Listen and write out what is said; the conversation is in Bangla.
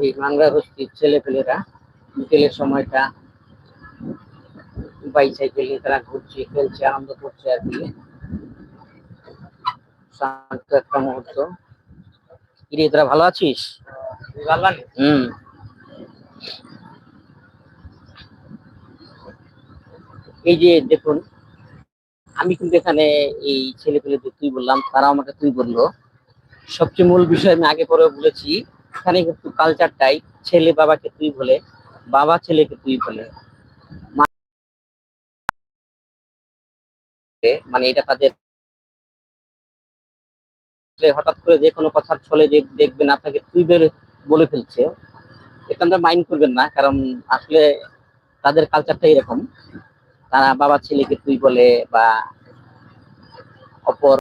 এই বাংলা বস্তির ছেলেপেলেরা বিকেলের সময়টা বাইসাইকেল নিয়ে তারা ঘুরছে, খেলছে, আনন্দ করছে আর কি। শান্ত একটা মুহূর্ত। কিরে, তোরা ভালো আছিস? হুম। এই যে দেখুন, আমি কিন্তু এখানে এই ছেলেপেলেদের তুই বললাম, তারা আমাকে তুই বললো। সবচেয়ে মূল বিষয় আমি আগে পরে বলেছি, এখানে কিন্তু কালচারটাই ছেলে বাবাকে তুই বলে, বাবা ছেলেকে তুই বলে। মানে এটা তাদের হঠাৎ করে যে কোনো কথার ছলে যে দেখবেন আপনাকে তুই বলে ফেলছে, এটা আমরা মাইন্ড করবেন না, কারণ আসলে তাদের কালচারটা এরকম। তারা বাবা ছেলেকে তুই বলে বা অপর